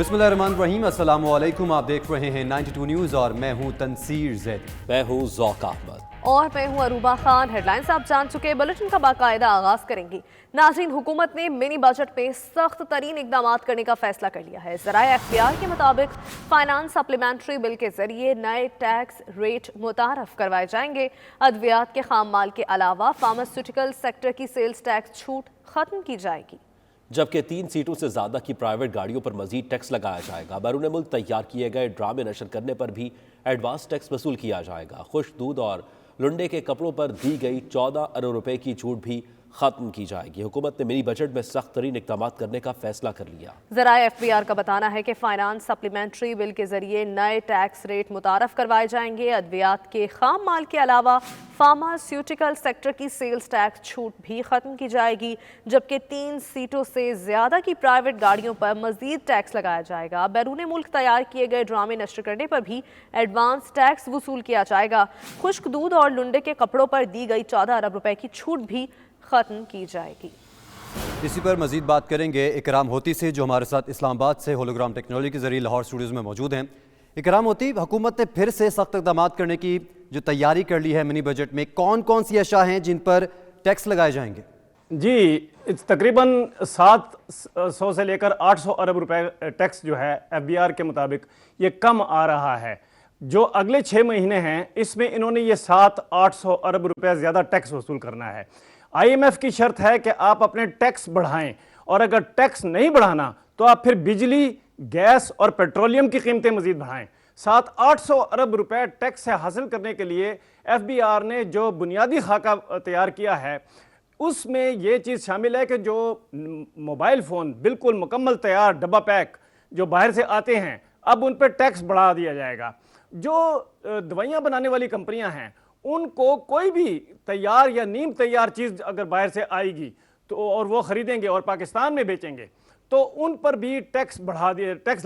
बिस्मिल्लाहिर्रहमानिर्रहीम, अस्सलाम वालेकुम। आप देख रहे हैं 92 न्यूज़ और मैं हूं तनसीर ज़ैद। मैं हूं ज़ौक अहमद और मैं हूं अरूबा खान। हेडलाइंस आप जान चुके, बुलेटिन का बाकायदा आगाज करेंगी। नाज़रीन, हुकूमत ने मिनी बजट में सख्त तरीन इकदाम करने का फैसला कर लिया है। ज़राए अख्तियार के मुताबिक फाइनेंस सप्लीमेंट्री बिल के जरिए नए टैक्स रेट मुतारफ करवाए जाएंगे। अद्वियात के खाम माल के अलावा फार्मास्यूटिकल सेक्टर की सेल्स टैक्स छूट खत्म की जाएगी, जबकि 3 सीटों से ज़्यादा की प्राइवेट गाड़ियों पर मजीद टैक्स लगाया जाएगा। बैरून मुल्क तैयार किए गए ड्रामे नशर करने पर भी एडवांस टैक्स वसूल किया जाएगा। खुश्क दूध और लुंडे के कपड़ों पर दी गई 14 अरब रुपए की छूट भी खत्म की जाएगी। हुकूमत ने मिनी बजट में सख्त तरीन इक़दाम करने का फैसला कर लिया। ज़राए FBR का बताना है कि फाइनेंस सप्लीमेंट्री बिल के जरिए नए टैक्स रेट मुतारफ करवाए जाएंगे। अद्वियात के खाम माल के अलावा फार्मास्यूटिकल सेक्टर की सेल्स टैक्स छूट भी खत्म की जाएगी, जबकि 3 सीटों से ज्यादा की प्राइवेट गाड़ियों पर मजीद टैक्स लगाया जाएगा। बैरून मुल्क तैयार किए गए ड्रामे नशर करने पर भी एडवांस टैक्स वसूल किया जाएगा। खुश्क दूध और लुंडे के कपड़ों पर दी गई 14 अरब रुपए की छूट भी खत्म की जाएगी। इसी पर मजीद बात करेंगे इकराम होती से, जो हमारे साथ इस्लामाबाद से होलोग्राम टेक्नोलॉजी के जरिए लाहौर स्टूडियोज़ में मौजूद हैं। इकराम होती, हुकूमत ने फिर से सख्त इक़दाम करने की जो तैयारी कर ली है मिनी बजट में, कौन कौन सी अशिया हैं जिन पर टैक्स लगाए जाएंगे? जी, तकरीबन 700 से लेकर 800 अरब रुपए टैक्स जो है FBR के मुताबिक ये कम आ रहा है। जो अगले 6 महीने हैं इसमें इन्होंने ये 700-800 अरब रुपए ज़्यादा टैक्स वसूल करना है। IMF की शर्त है कि आप अपने टैक्स बढ़ाएं, और अगर टैक्स नहीं बढ़ाना तो आप फिर बिजली, गैस और पेट्रोलियम की कीमतें मजीद बढ़ाएं। 700-800 अरब रुपए टैक्स से हासिल करने के लिए FBR ने जो बुनियादी खाका तैयार किया है उसमें ये चीज़ शामिल है कि जो मोबाइल फ़ोन बिल्कुल मुकम्मल तैयार डब्बा पैक जो बाहर से आते हैं, अब उन पर टैक्स बढ़ा दिया जाएगा। जो दवाइयाँ बनाने वाली कंपनियाँ हैं उनको कोई भी तैयार या नीम तैयार चीज़ अगर बाहर से आएगी तो और वो ख़रीदेंगे और पाकिस्तान में बेचेंगे तो उन पर भी टैक्स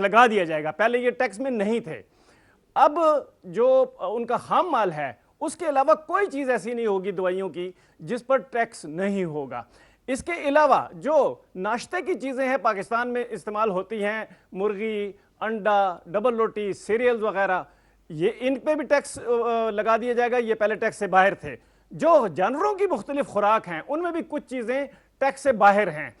लगा दिया जाएगा। पहले ये टैक्स में नहीं थे। अब जो उनका खाम माल है उसके अलावा कोई चीज़ ऐसी नहीं होगी दवाइयों की जिस पर टैक्स नहीं होगा। इसके अलावा जो नाश्ते की चीज़ें हैं पाकिस्तान में इस्तेमाल होती हैं, मुर्गी, अंडा, डबल रोटी, सीरियल्स वगैरह, ये इन पे भी टैक्स लगा दिया जाएगा। ये पहले टैक्स से बाहर थे। जो जानवरों की मुख्तलिफ खुराक हैं उनमें भी कुछ चीज़ें टैक्स से बाहर हैं,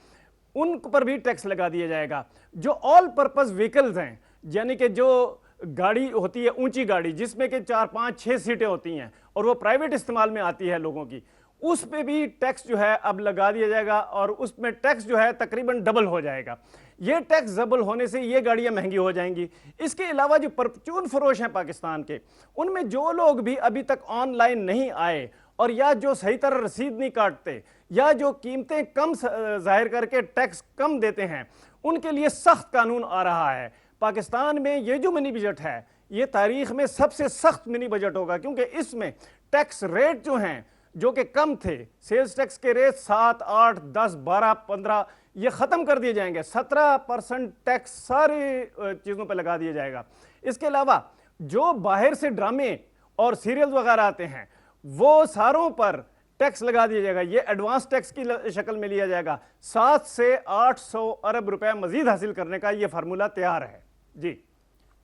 उन पर भी टैक्स लगा दिया जाएगा। जो ऑल पर्पज़ व्हीकल्स हैं, यानी कि जो गाड़ी होती है ऊंची गाड़ी जिसमें कि 4, 5, 6 सीटें होती हैं और वो प्राइवेट इस्तेमाल में आती है लोगों की, उस पे भी टैक्स जो है अब लगा दिया जाएगा और उसमें टैक्स जो है तकरीबन डबल हो जाएगा। ये टैक्स डबल होने से ये गाड़ियां महंगी हो जाएंगी। इसके अलावा जो परचून फरोश हैं पाकिस्तान के, उनमें जो लोग भी अभी तक ऑनलाइन नहीं आए और या जो सही तरह रसीद नहीं काटते या जो कीमतें कम जाहिर करके टैक्स कम देते हैं, उनके लिए सख्त कानून आ रहा है। पाकिस्तान में ये जो मिनी बजट है ये तारीख में सबसे सख्त मिनी बजट होगा, क्योंकि इसमें टैक्स रेट जो हैं जो कि कम थे, सेल्स टैक्स के रेट 7, 8, 10, 12, 15 ये ख़त्म कर दिए जाएंगे। 17% टैक्स सारी चीज़ों पर लगा दिया जाएगा। इसके अलावा जो बाहर से ड्रामे और सीरियल्स वगैरह आते हैं वो सारों पर टैक्स लगा दिया जाएगा। ये एडवांस टैक्स की शक्ल में लिया जाएगा। 7 से 800 अरब रुपए मजीद हासिल करने का ये फार्मूला तैयार है।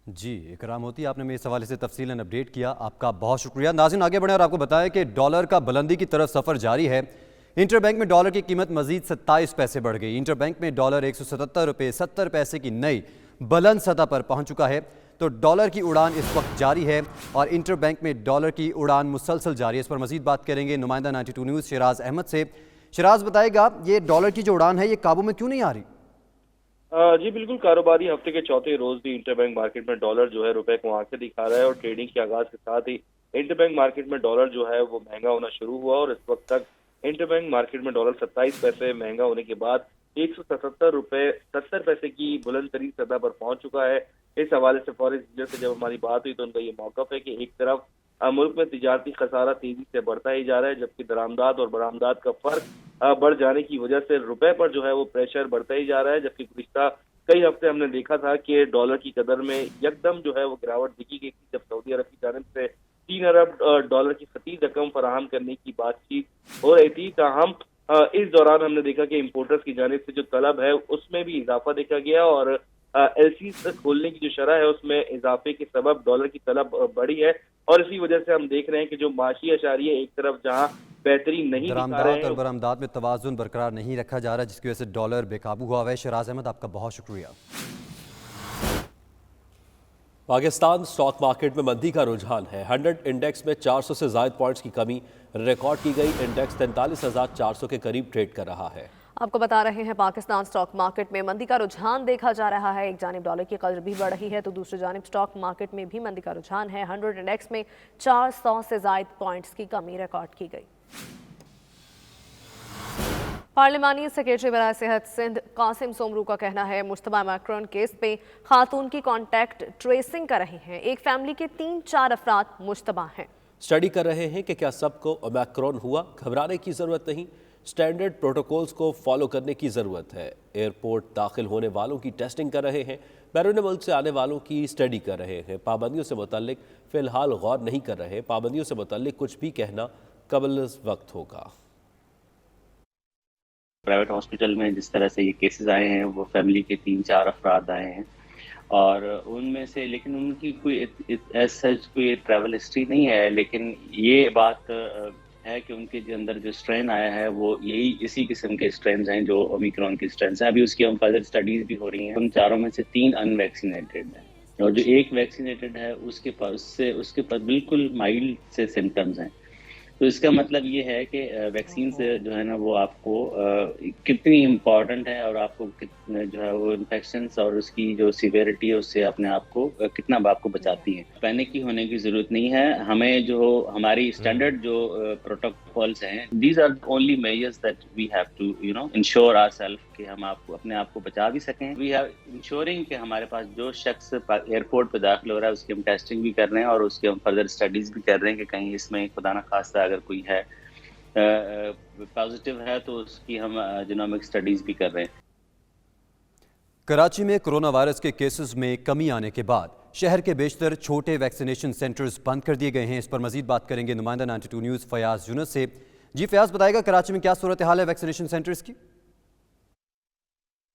जी इकराम होती, आपने मेरे सवाल से तफसीलन अपडेट किया, आपका बहुत शुक्रिया। नाज़रीन, आगे बढ़े और आपको बताया कि डॉलर का बुलंदी की तरफ सफ़र जारी है। इंटर बैंक में डॉलर की कीमत मजीद 27 पैसे बढ़ गई। इंटर बैंक में डॉलर 177 रुपये 70 पैसे की नई बुलंद सतह पर पहुंच चुका है। तो डॉलर की उड़ान इस वक्त जारी है और इंटर बैंक में डॉलर की उड़ान मुसलसल जारी है। इस पर मजीद बात करेंगे नुमाइंदा 92 न्यूज़ शराज अहमद से। शराज, बताएगा ये डॉलर की जो उड़ान है ये काबू में क्यों नहीं आ रही? जी बिल्कुल, कारोबारी हफ्ते के चौथे रोज भी इंटरबैंक मार्केट में डॉलर जो है रुपए को आंखें दिखा रहा है और ट्रेडिंग के आगाज के साथ ही इंटरबैंक मार्केट में डॉलर जो है वो महंगा होना शुरू हुआ और इस वक्त तक इंटरबैंक मार्केट में डॉलर 27 पैसे महंगा होने के बाद 177 रुपए 70 पैसे की बुलंद तरीन सतह पर पहुंच चुका है। इस हवाले से फॉरेक्स डीलर से जब हमारी बात हुई तो उनका ये मौकफ है कि एक तरफ मुल्क में तिजारती खसारा तेजी से बढ़ता ही जा रहा है, जबकि दरामदाद और बरामदाद का फर्क बढ़ जाने की वजह से रुपए पर जो है वो प्रेशर बढ़ता ही जा रहा है। जबकि गुज़िश्ता कई हफ्ते हमने देखा था कि डॉलर की कदर में यकदम जो है वो गिरावट दिखी गई थी, जब सऊदी अरब की जानिब से 3 अरब डॉलर की खतीज रकम फराहम करने की बातचीत हो रही थी। ताहम इस दौरान हमने देखा कि इम्पोर्टर्स की जानिब से जो तलब है उसमें भी इजाफा देखा गया और LCs खोलने की जो शरह है उसमें इजाफे के सबब डॉलर की तलब बढ़ी है, और इसी वजह से हम देख रहे हैं कि जो माशी अशारिये एक तरफ जहां बेहतरी नहीं दिखा रहे दरामदात हैं। और बरामदात में तवाज़ुन बरकरार नहीं रखा जा रहा, जिसकी वजह से डॉलर बेकाबू हुआ है। शहराज अहमद, आपका बहुत शुक्रिया। पाकिस्तान स्टॉक मार्केट में मंदी का रुझान है। 100 इंडेक्स में 400 से ज़ायद पॉइंट्स की कमी रिकॉर्ड की गई। इंडेक्स 43,400 के करीब ट्रेड कर रहा है। आपको बता रहे हैं, पाकिस्तान स्टॉक मार्केट में मंदी का रुझान देखा जा रहा है। एक जानिब डॉलर की कदर भी बढ़ रही है तो दूसरी जानिब स्टॉक मार्केट में भी मंदी का रुझान है। 100 इंडेक्स में 400 से ज़ायद पॉइंट्स की कमी रिकॉर्ड की गई। पार्लिमानी सेक्रेटरी बराए सेहत सिंध कासिम सोमरू का कहना है, मुश्तबा ओमिक्रॉन केस पे खातून की कॉन्टैक्ट ट्रेसिंग कर रहे हैं। एक फैमिली के 3-4 अफराद मुश्तबा हैं। स्टडी कर रहे हैं कि क्या सबको ओमिक्रॉन हुआ। घबराने की ज़रूरत नहीं, स्टैंडर्ड प्रोटोकॉल्स को फॉलो करने की ज़रूरत है। एयरपोर्ट दाखिल होने वालों की टेस्टिंग कर रहे हैं, बैरून मुल्क से आने वालों की स्टडी कर रहे हैं। पाबंदियों से मुतल्लिक फ़िलहाल गौर नहीं कर रहे। पाबंदियों से मुतल्लिक कुछ भी कहना कबल वक्त होगा। प्राइवेट हॉस्पिटल में जिस तरह से ये केसेस आए हैं, वो फैमिली के 3-4 अफराद आए हैं और उनमें से लेकिन उनकी कोई एज सच कोई ट्रैवल हिस्ट्री नहीं है, लेकिन ये बात है कि उनके जो अंदर जो स्ट्रेन आया है वो यही इसी किस्म के स्ट्रेन हैं जो ओमिक्रॉन की स्ट्रेन हैं। अभी उसकी हम फर्दर स्टडीज भी हो रही हैं। उन चारों में से 3 अनवैक्सीनेटेड हैं और जो एक वैक्सीनेटेड है उसके पास बिल्कुल माइल्ड से सिम्टम्स हैं। तो इसका मतलब ये है कि वैक्सीन से जो है ना वो आपको कितनी इम्पॉर्टेंट है और आपको जो है वो इन्फेक्शंस और उसकी जो सीवियरिटी है उससे अपने आप को कितना आपको बचाती है। पैनिक की होने की ज़रूरत नहीं है। हमें जो हमारी स्टैंडर्ड जो प्रोटोकॉल्स हैं, these are only measures that we have to ensure ourself कि हम आपको अपने आप को बचा भी सकें। वी हैव इंश्योरिंग कि हमारे पास जो शख्स एयरपोर्ट पे दाखिल हो रहा है उसकी हम टेस्टिंग भी कर रहे हैं और उसकी हम फर्दर स्टडीज भी कर रहे हैं कि कहीं इसमें खुदा न खास्ता अगर कोई है पॉजिटिव है तो उसकी हम जीनोमिक स्टडीज भी कर रहे हैं। कराची में कोरोना वायरस के केसेस में कमी आने के बाद शहर के बेशतर छोटे वैक्सीनेशन सेंटर्स बंद कर दिए गए हैं। इस पर मजीद बात करेंगे नुमाइंदा 92 न्यूज़ फयाज यूनुस से। जी फयाज, बताएगा कराची में क्या सूरत हाल है वैक्सीनेशन सेंटर्स की?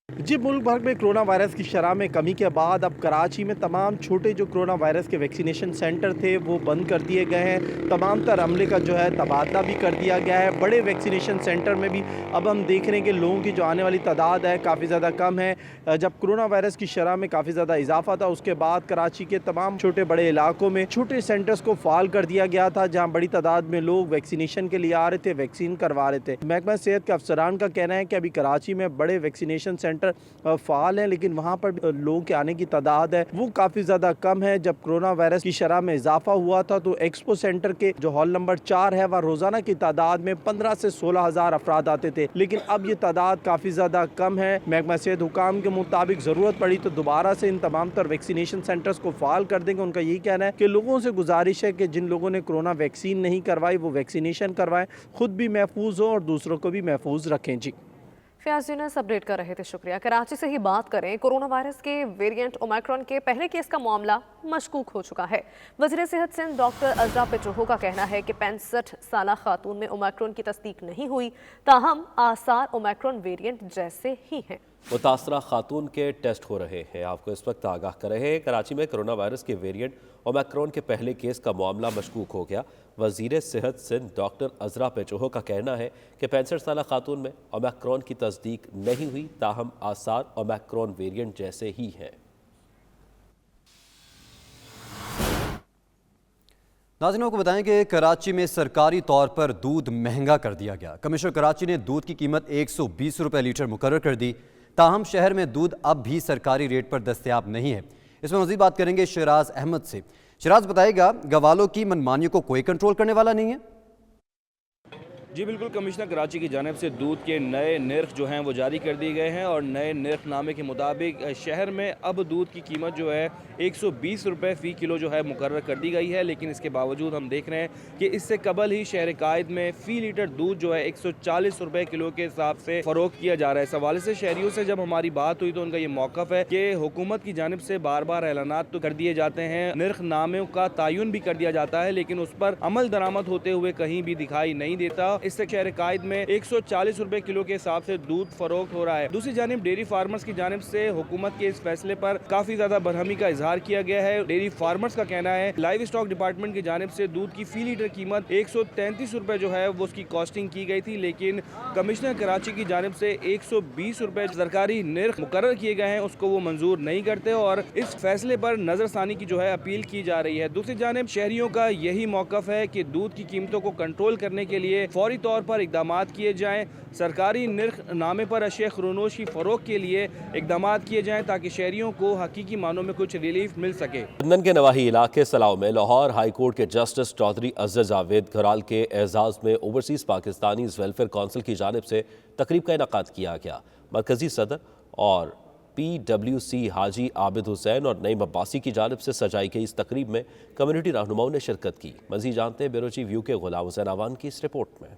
जी, मुल्क भर में कोरोना वायरस की शरह में कमी के बाद अब कराची में तमाम छोटे जो कोरोना वायरस के वैक्सीनेशन सेंटर थे वो बंद कर दिए गए हैं। तमाम तर अमले का जो है तबादला भी कर दिया गया है। बड़े वैक्सीनेशन सेंटर में भी अब हम देख रहे हैं कि लोगों की जो आने वाली तादाद है काफ़ी ज़्यादा कम है। जब कोरोना वायरस की शरह में काफ़ी ज़्यादा इजाफा था उसके बाद कराची के तमाम छोटे बड़े इलाकों में छोटे सेंटर्स को फ़ाल कर दिया गया था, जहाँ बड़ी तादाद में लोग वैक्सीनेशन के लिए आ रहे थे, वैक्सीन करवा रहे थे। महकमा सेहत के अफसरान का कहना है कि अभी कराची में बड़े वैक्सीनेशन सेंटर फ़ाल हैं, लेकिन वहाँ पर लोगों के आने की तादाद है वो काफ़ी ज़्यादा कम है। जब कोरोना वायरस की शरह में इजाफा हुआ था तो एक्सपो सेंटर के जो हॉल नंबर 4 है वह रोज़ाना की तादाद में 15 से 16 हज़ार अफराद आते थे, लेकिन अब ये तादाद काफ़ी ज़्यादा कम है। महकमा सेहत हुकाम के मुताबिक ज़रूरत पड़ी तो दोबारा से इन तमाम तर वैक्सीनेशन सेंटर्स को फ़ाल कर देंगे। उनका यही कहना है कि लोगों से गुजारिश है कि जिन लोगों ने कोरोना वैक्सीन नहीं करवाई वो वैक्सीनेशन करवाएं, खुद भी महफूज हो और दूसरों को भी महफूज रखें। जी फयाज यूनुस अपडेट कर रहे थे, शुक्रिया। कराची से ही बात करें, कोरोना वायरस के वेरिएंट ओमिक्रॉन के पहले केस का मामला मशकूक हो चुका है। वज़ीर सेहत सिंध डॉक्टर अज़रा पेट्रोहो का कहना है कि 65 साल खातून में ओमिक्रॉन की तस्दीक नहीं हुई, ताहम आसार ओमिक्रॉन वेरिएंट जैसे ही हैं। मुतासरा खातून के टेस्ट हो रहे हैं। आपको इस वक्त आगाह कर रहे हैं, कराची में कोरोना वायरस के वेरिएंट ओमिक्रॉन के पहले केस का मामला मशकूक हो गया। वज़ीर सेहत सिंध डॉक्टर अज़रा पेट्रोहो का कहना है कि 65 साल खातून में ओमिक्रॉन की तस्दीक नहीं हुई, ताहम आसार ओमिक्रॉन वेरिएंट जैसे ही हैं। नाज़रीन को बताएं कि कराची में सरकारी तौर पर दूध महंगा कर दिया गया। कमिश्नर कराची ने दूध की कीमत 120 रुपये लीटर मुकर्रर कर दी, ताहम शहर में दूध अब भी सरकारी रेट पर दस्तयाब नहीं है। इसमें मज़ीद बात करेंगे शहराज अहमद से। शहराज, बताएगा गवालों की मनमानियों को कोई कंट्रोल करने वाला नहीं है? जी बिल्कुल, कमिश्नर कराची की जानिब से दूध के नए नर्ख जो हैं वो जारी कर दिए गए हैं और नए नर्खनामे के मुताबिक शहर में अब दूध की कीमत जो है 120 रुपये फ़ी किलो जो है मुकर्रर कर दी गई है। लेकिन इसके बावजूद हम देख रहे हैं कि इससे कबल ही शहर कायद में फ़ी लीटर दूध जो है 140 रुपये किलो के हिसाब से फ़रोख्त किया जा रहा है। इस हवाले से शहरियों से जब हमारी बात हुई तो उनका ये मौक़िफ़ है कि हुकूमत की जानिब से बार बार ऐलानात तो कर दिए जाते हैं, नर्खनामे का तयन भी कर दिया जाता है, लेकिन उस पर अमल दरामद होते हुए कहीं भी दिखाई नहीं देता। इस शहर कायद में 140 रुपए किलो के हिसाब से दूध फरोख्त हो रहा है। दूसरी जानिब डेयरी फार्मर्स की जानिब से हुकूमत के इस फैसले पर काफी ज्यादा बरहमी का इजहार किया गया है। डेयरी फार्मर्स का कहना है लाइव स्टॉक डिपार्टमेंट की जानिब से दूध की फी लीटर कीमत 133 रुपए जो है वो उसकी कॉस्टिंग की गई थी, लेकिन कमिश्नर कराची की जानिब से 120 रुपए सरकारी निर्ख मुकर्रर किए गए हैं उसको वो मंजूर नहीं करते और इस फैसले पर नजरसानी की जो है अपील की जा रही है। दूसरी जानिब शहरियों का यही मौकफ है कि दूध की कीमतों को कंट्रोल करने के लिए फौरी तौर पर इकदाम किए जाएं, सरकारी निर्ख नामे पर अशिया खुरोनोश की फरोख्त के लिए इकदाम किए जाएं ताकि शहरियों को हकीकी मानों में कुछ रिलीफ मिल सके। लंदन के नवाही इलाके सलाव में लाहौर हाई कोर्ट के जस्टिस चौधरी अजहर जावेद घुराल के एजाज़ में ओवरसीज़ पाकिस्तानीज़ वेलफेयर काउंसिल की जानिब से तकरीब का इनेकाद किया गया। मरकजी सदर और PWC हाजी आबिद हुसैन और नईम अब्बासी की जानिब से सजाई गई इस तकरीब में कम्युनिटी रहनुमाओं ने शिरकत की। मज़ीद जानते हैं bureau chief UK Ghulam Hussain आवान की इस रिपोर्ट में।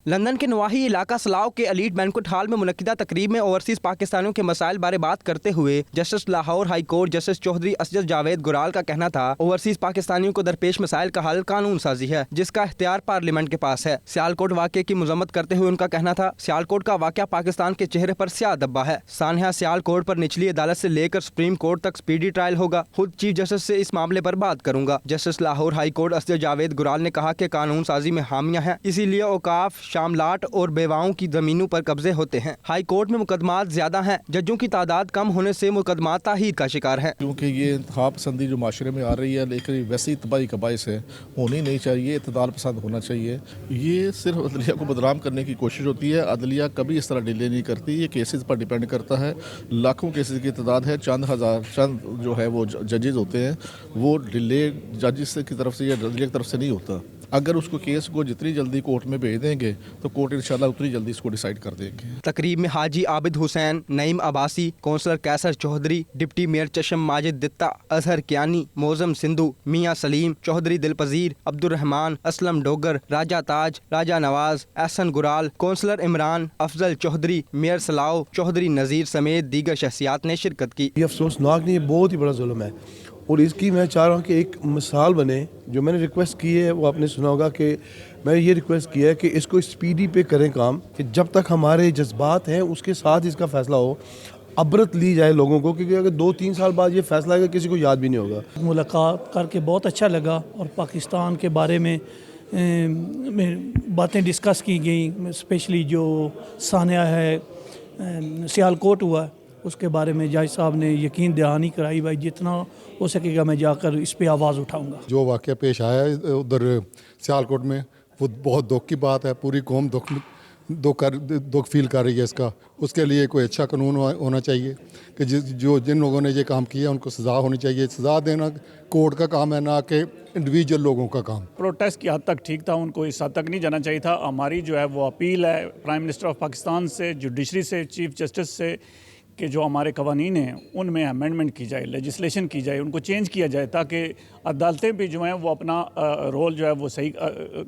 लंदन के नवाही इलाका सलाव के एलीट बैंक्वेट हॉल में मुनक्किदा तकरीब में ओवरसीज पाकिस्तानियों के मसाइल बारे बात करते हुए justice Lahore high court justice Chaudhry Azhar Javed Ghural का कहना था ओवरसीज पाकिस्तानियों को दरपेश मसाइल का हल कानून साजी है जिसका इख्तियार पार्लियामेंट के पास है। सियालकोट वाक़े की मजम्मत करते हुए उनका कहना था सियालकोट का वाक़या पाकिस्तान के चेहरे पर स्याह धब्बा है। सानहा सियालकोट पर निचली अदालत से लेकर सुप्रीम कोर्ट तक स्पीडी ट्रायल होगा। खुद चीफ जस्टिस से इस मामले पर बात करूंगा। Justice Lahore high court Azhar Javed Ghural ने कहा कि कानून साजी में हामियां हैं, इसीलिए औकाफ शामलाट और बेवाओं की जमीनों पर कब्जे होते हैं। हाई कोर्ट में मुकदमात ज्यादा हैं, जजों की तादाद कम होने से मुकदमात ताहीर का शिकार है। क्योंकि ये इंतहा पसंदी जो माशरे में आ रही है लेकिन वैसी तबाही का बाइस है, होनी नहीं चाहिए, इत्तेदाल पसंद होना चाहिए। ये सिर्फ अदलिया को बदनाम करने की कोशिश होती है। अदलिया कभी इस तरह डिले नहीं करती, ये केसेस पर डिपेंड करता है। लाखों केसेस की तादाद है, चंद जो है वो जजेज होते हैं, वो डिले जजेस की तरफ से या अदलिया की तरफ से नहीं होता। अगर उसको केस को जितनी जल्दी कोर्ट में भेज देंगे तो कोर्ट इंशाल्लाह उतनी जल्दी इसको डिसाइड कर देंगे। तकरीब में हाजी आबिद हुसैन, नईम अब्बासी, कौंसलर कैसर चौधरी, डिप्टी मेयर चशम माजिद दित्ता, अजहर कियानी, मौजम सिंधु, मियाँ सलीम, चौधरी दिलपजीर, अब्दुर्रहमान, असलम डोगर, राजा ताज, राजा नवाज, एहसन गुराल, कौंसलर इमरान, अफजल चौधरी, मेयर सलाव, चौधरी नज़ीर समेत दीगर शख्सियात ने शिरकत की। ये अफसोसनाक नहीं, बहुत ही बड़ा जुल्म है और इसकी मैं चाह रहा हूँ कि एक मिसाल बने। जो मैंने रिक्वेस्ट की है वो आपने सुना होगा कि मैंने ये रिक्वेस्ट किया है कि इसको स्पीडी पे करें काम, कि जब तक हमारे जज्बात हैं उसके साथ इसका फ़ैसला हो, अबरत ली जाए लोगों को, क्योंकि अगर 2-3 साल बाद ये फ़ैसला आएगा किसी को याद भी नहीं होगा। मुलाकात करके बहुत अच्छा लगा और पाकिस्तान के बारे में बातें डिस्कस की गई, स्पेशली जो सानिया है सियालकोट हुआ उसके बारे में जज साहब ने यकीन दहानी कराई, भाई जितना हो सकेगा मैं जाकर इस पे आवाज़ उठाऊंगा। जो वाक़या पेश आया है उधर सियालकोट में वो बहुत दुख की बात है, पूरी कौम दुख फील कर रही है इसका। उसके लिए कोई अच्छा कानून होना चाहिए कि जिन लोगों ने ये काम किया उनको सज़ा होनी चाहिए। सज़ा देना कोर्ट का काम है, ना कि इंडिविजुअल लोगों का काम। प्रोटेस्ट की हद तक ठीक था, उनको इस हद तक नहीं जाना चाहिए था। हमारी जो है वो अपील है प्राइम मिनिस्टर ऑफ पाकिस्तान से, जुडिशरी से, चीफ जस्टिस से कि जो हमारे कवानीन हैं उनमें अमेंडमेंट की जाए, लेजिस्लेशन की जाए, उनको चेंज किया जाए ताकि अदालतें भी जो हैं वो अपना रोल जो है वो सही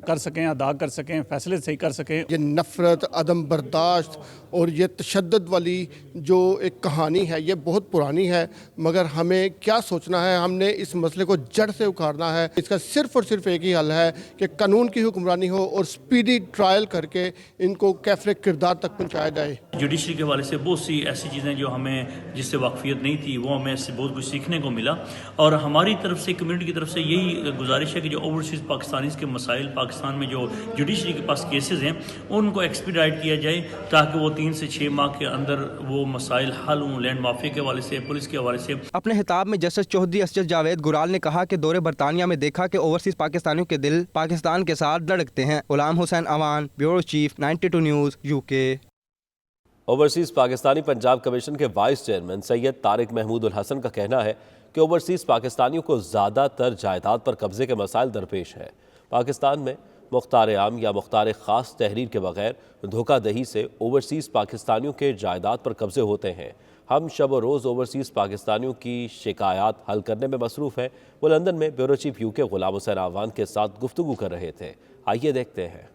कर सकें, अदा कर सकें, फैसले सही कर सकें। ये नफ़रत, अदम बर्दाश्त और ये तशद्दुद वाली जो एक कहानी है ये बहुत पुरानी है, मगर हमें क्या सोचना है, हमने इस मसले को जड़ से उखाड़ना है। इसका सिर्फ़ और सिर्फ एक ही हल है कि कानून की हुक्मरानी हो और स्पीडी ट्रायल करके इनको कैफ़रे किरदार तक पहुँचाया जाए। जुडिशरी के हवाले से बहुत सी ऐसी चीज़ें जो हमें जिससे वाकफियत नहीं थी वो हमें इससे बहुत कुछ सीखने को मिला और हमारी तरफ से, कम्युनिटी की तरफ से यही गुजारिश है कि जो ओवरसीज़ पाकिस्तानीज़ के मसाइल पाकिस्तान में जो जुडिशरी के पास केसेस हैं उनको एक्सपीडाइट किया जाए ताकि वो 3 से 6 माह के अंदर वो मसाइल हल हों, लैंड माफिया के हवाले से, पुलिस के हवाले से। अपने खिताब में जस्टिस चौधरी अजहर जावेद घुराल ने कहा कि दौरे बरतानिया में देखा कि ओवरसीज पाकिस्तानियों के दिल पाकिस्तान के साथ धड़कते हैं। Ghulam Hussain Awan, bureau chief, 92 news, UK। Overseas Pakistani Punjab commission के वाइस चेयरमैन सैयद तारिक महमूद उल हसन का कहना है कि ओवरसीज़ पाकिस्तानियों को ज़्यादातर जायदाद पर कब्ज़े के मसाइल दरपेश है। पाकिस्तान में मुख्तार आम या मुख्तार ख़ास तहरीर के बगैर धोखादही से ओवरसीज़ पाकिस्तानियों के जायदाद पर कब्ज़े होते हैं। हम शब व रोज़ ओवरसीज़ पाकिस्तानियों की शिकायत हल करने में मसरूफ़ हैं। वो लंदन में bureau chief UK Ghulam Hussain आवान के साथ गुफ्तगू कर रहे थे। आइए देखते हैं।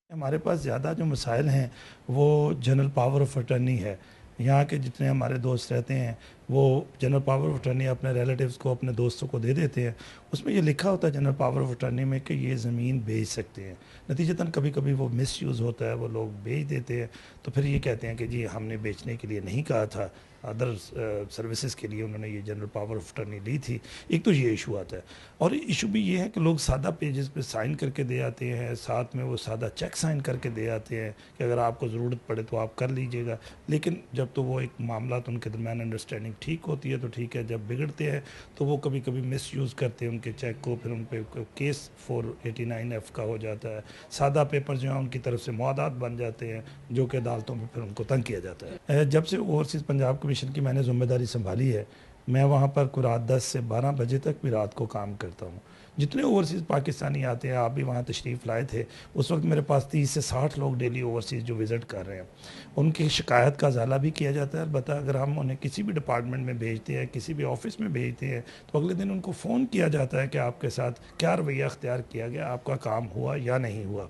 हमारे पास ज़्यादा जो मसाइल हैं वो जनरल पावर ऑफ अटर्नी है, यहाँ के जितने हमारे दोस्त रहते हैं वो जनरल पावर ऑफ अटर्नी अपने रिलेटिव्स को, अपने दोस्तों को दे देते हैं। उसमें ये लिखा होता है जनरल पावर ऑफ अटर्नी में कि ये ज़मीन बेच सकते हैं। नतीजतन कभी कभी वो मिस यूज़ होता है, वो लोग बेच देते हैं, तो फिर ये कहते हैं कि जी हमने बेचने के लिए नहीं कहा था, अदर सर्विसेज के लिए उन्होंने ये जनरल पावर ऑफ अटर्नी ली थी। एक तो ये इशू आता है, और इशू भी ये है कि लोग सादा पेजेस पे साइन करके दे आते हैं, साथ में वो सादा चेक साइन करके दे आते हैं कि अगर आपको ज़रूरत पड़े तो आप कर लीजिएगा। लेकिन जब तो वो एक मामला तो उनके दरमियान अंडरस्टैंडिंग ठीक होती है तो ठीक है, जब बिगड़ते हैं तो वो कभी कभी मिस यूज़ करते हैं उनके चेक को, फिर उन पर केस 489F का हो जाता है। सादा पेपर जो है उनकी तरफ से मुआदात बन जाते हैं जो कि अदालतों में फिर उनको तंग किया जाता है। जब से ओवरसीज़ पंजाब कमीशन की मैंने जिम्मेदारी संभाली है, मैं वहाँ पर कुछ रात 10 से 12 बजे तक भी रात को काम करता हूँ। जितने ओवरसीज़ पाकिस्तानी आते हैं, आप भी वहाँ तशरीफ़ लाए थे, उस वक्त मेरे पास 30 से 60 लोग डेली ओवरसीज़ जो विज़िट कर रहे हैं, उनकी शिकायत का ज़ाला भी किया जाता है। अलबत्ता अगर हम उन्हें किसी भी डिपार्टमेंट में भेजते हैं, किसी भी ऑफिस में भेजते हैं, तो अगले दिन उनको फ़ोन किया जाता है कि आपके साथ क्या रवैया अख्तियार किया गया, आपका काम हुआ या नहीं हुआ।